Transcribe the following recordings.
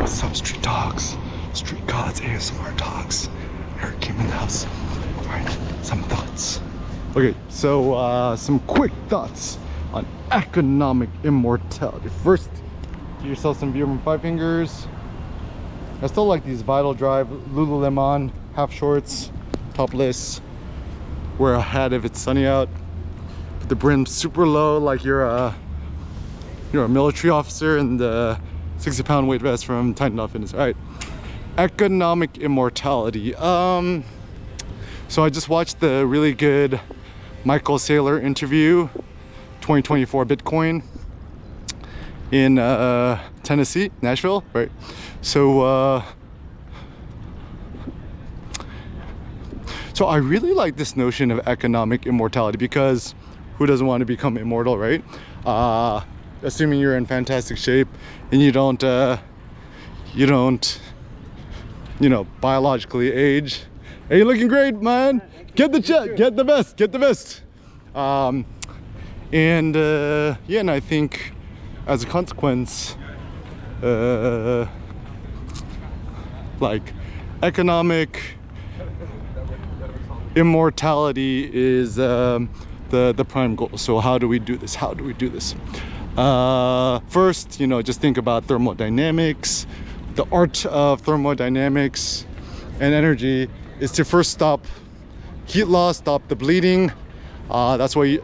What's up, street dogs? Street gods, ASMR dogs. Eric came in the house. Alright, some thoughts. Okay, so some quick thoughts on economic immortality. First, give yourself some beer from Five Fingers. I still like these Vital Drive Lululemon half shorts, topless. Wear a hat if it's sunny out. Put the brim super low, like you're a military officer, and the 60-pound weight vest from Titan Fitness. All right, economic immortality. So I just watched the really good Michael Saylor interview, 2024 Bitcoin in Tennessee, Nashville, right? So I really like this notion of economic immortality, because who doesn't want to become immortal, right? Assuming you're in fantastic shape and you don't biologically age. Hey, you're looking great, man. Get the check, get the vest, get the vest. And I think as a consequence, like economic immortality is the prime goal. So how do we do this? How do we do this? First, just think about thermodynamics. The art of thermodynamics and energy is to first stop heat loss, stop the bleeding. That's why you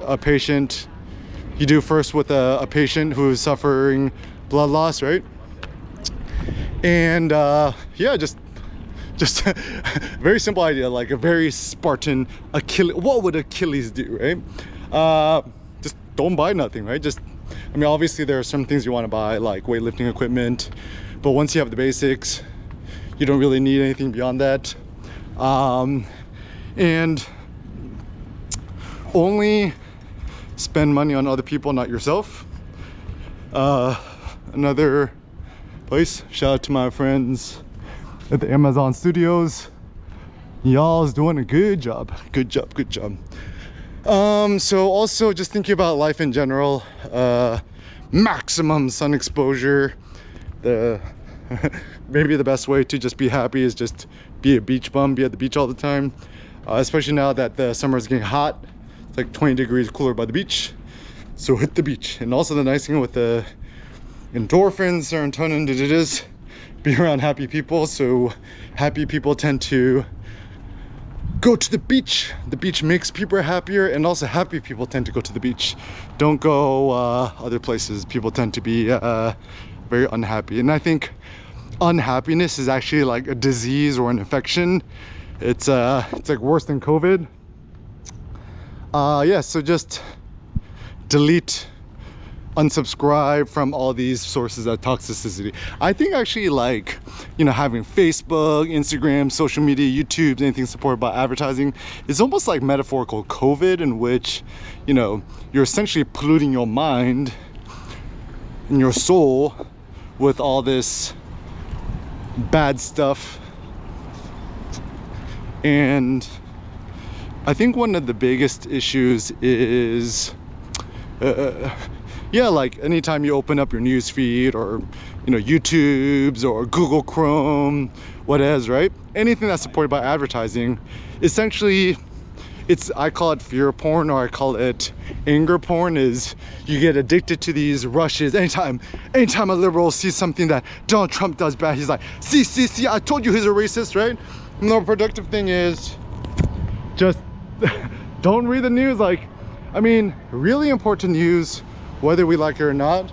do first with a patient who is suffering blood loss, right? And yeah, just very simple idea, like a very Spartan Achilles. What would Achilles do, right? Just don't buy nothing, right? I mean, obviously there are some things you want to buy, like weightlifting equipment, but once you have the basics, you don't really need anything beyond that. And only spend money on other people, not yourself. Another place, shout out to my friends at the Amazon studios. Y'all is doing a good job. Good job. So also just thinking about life in general, maximum sun exposure. Maybe the best way to just be happy is just be a beach bum, be at the beach all the time, especially now that the summer is getting hot. It's like 20 degrees cooler by the beach, so hit the beach. And also the nice thing with the endorphins, serotonin, is be around happy people. So happy people tend to go to the beach. The beach makes people happier, and also happy people tend to go to the beach. Don't go other places. People tend to be very unhappy, and I think unhappiness is actually like a disease or an infection. It's like worse than COVID. Yeah, so just delete, unsubscribe from all these sources of toxicity. I think actually, like, having Facebook, Instagram, social media, YouTube, anything supported by advertising is almost like metaphorical COVID, in which you're essentially polluting your mind and your soul with all this bad stuff. And I think one of the biggest issues is yeah, like anytime you open up your news feed, or YouTube's or Google Chrome, what is, right? Anything that's supported by advertising, essentially I call it fear porn, or I call it anger porn. Is you get addicted to these rushes. Anytime a liberal sees something that Donald Trump does bad, he's like, see, I told you he's a racist, right? And the more productive thing is just don't read the news. Like, I mean, really important news, whether we like it or not,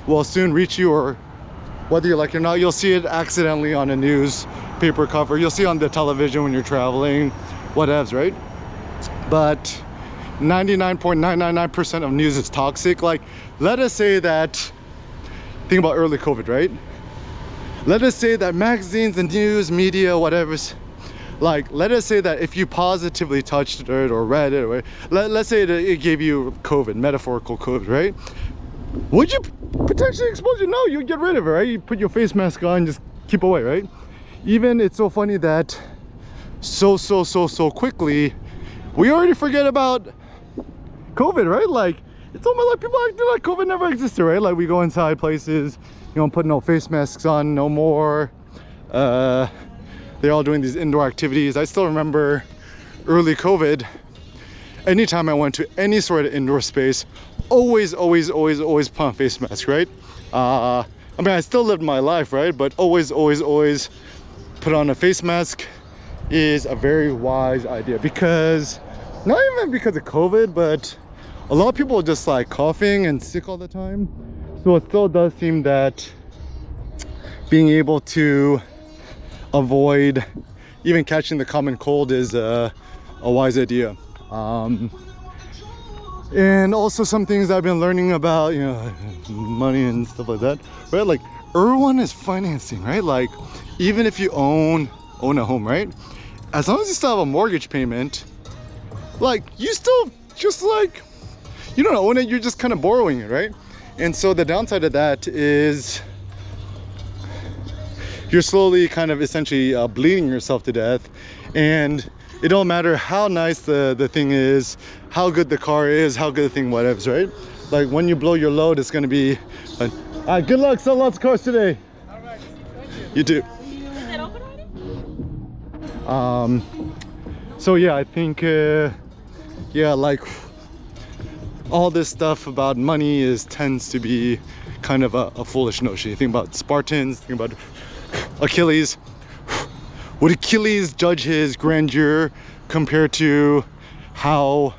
will soon reach you, or whether you like it or not, you'll see it accidentally on a newspaper cover. You'll see it on the television when you're traveling, whatevs, right? But 99.999% of news is toxic. Like, let us say that, think about early COVID, right? Let us say that magazines and news, media, whatever's, like, let us say that if you positively touched it or read it, or let's say that it gave you COVID, metaphorical COVID, right? Would you potentially expose you? No, you get rid of it, right? You put your face mask on, just keep away, right? Even, it's so funny that so quickly we already forget about COVID, right? Like, it's almost like people acting like COVID never existed, right? Like, we go inside places, you know, put no face masks on no more. They're all doing these indoor activities. I still remember early COVID, anytime I went to any sort of indoor space, always put on face mask, right? I mean, I still lived my life, right? But always put on a face mask is a very wise idea, because not even because of COVID, but a lot of people are just like coughing and sick all the time. So it still does seem that being able to avoid even catching the common cold is a wise idea. And also some things I've been learning about, you know, money and stuff like that, right? Like everyone is financing, right? Like even if you own a home, right? As long as you still have a mortgage payment, like you still just like, you don't own it, you're just kind of borrowing it, right? And so the downside of that is you're slowly kind of essentially bleeding yourself to death. And it don't matter how nice the thing is, how good the car is, how good the thing whatever, right? Like when you blow your load, it's gonna be good luck, sell lots of cars today. All right, thank you. You too. Is it open already? So yeah, I think yeah, like all this stuff about money tends to be kind of a foolish notion. You think about Spartans, think about Achilles. Would Achilles judge his grandeur compared to how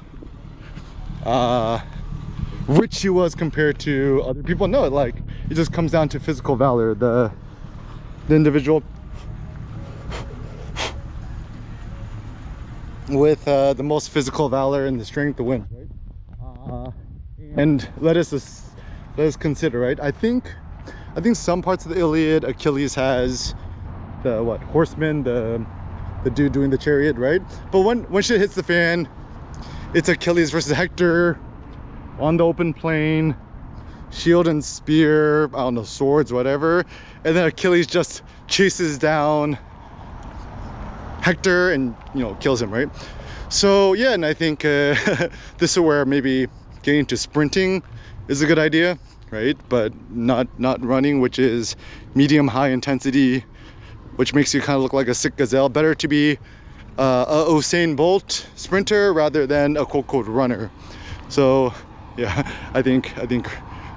rich he was compared to other people? No, like it just comes down to physical valor. The individual with the most physical valor and the strength to win, right? And let us consider, right? I think some parts of the Iliad, Achilles has the horseman, the dude doing the chariot, right? But when shit hits the fan, it's Achilles versus Hector on the open plain, shield and spear, I don't know, swords, whatever, and then Achilles just chases down Hector and, you know, kills him, right? So yeah, and I think this is where maybe getting to sprinting is a good idea, right? But not running, which is medium high intensity, which makes you kind of look like a sick gazelle. Better to be a Usain Bolt sprinter rather than a quote runner. So yeah, I think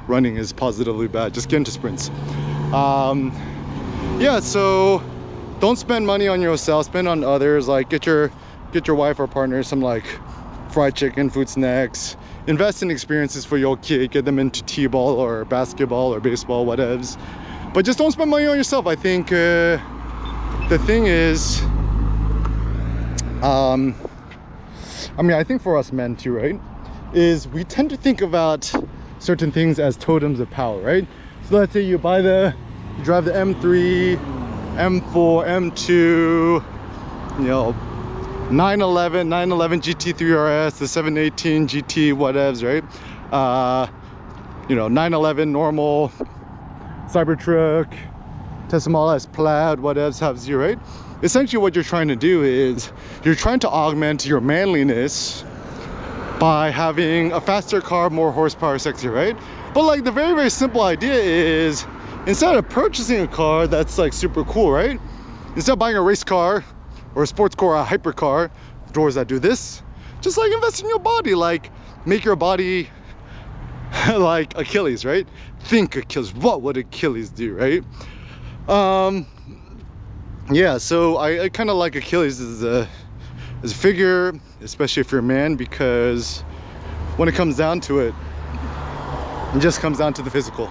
running is positively bad. Just get into sprints. Yeah, so don't spend money on yourself, spend on others. Like get your wife or partner some like fried chicken, food snacks. Invest in experiences for your kid, get them into t-ball or basketball or baseball, whatevs. But just don't spend money on yourself. I think the thing is, I mean, I think for us men too, right, is we tend to think about certain things as totems of power, right? So let's say you drive the M3, M4, M2, you know, 911 GT3 RS, the 718 GT whatevs, right? You know, 911 normal, Cybertruck, Tesla Model S Plaid, whatevs have zero, right? Essentially what you're trying to do is you're trying to augment your manliness by having a faster car, more horsepower, sexier, right? But like the very simple idea is, instead of purchasing a car that's like super cool, right? Instead of buying a race car or a sports car or a hypercar, doors that do this, just like invest in your body, like make your body like Achilles, right? Think Achilles, what would Achilles do, right? Yeah, so I kind of like Achilles as a figure, especially if you're a man, because when it comes down to it, it just comes down to the physical.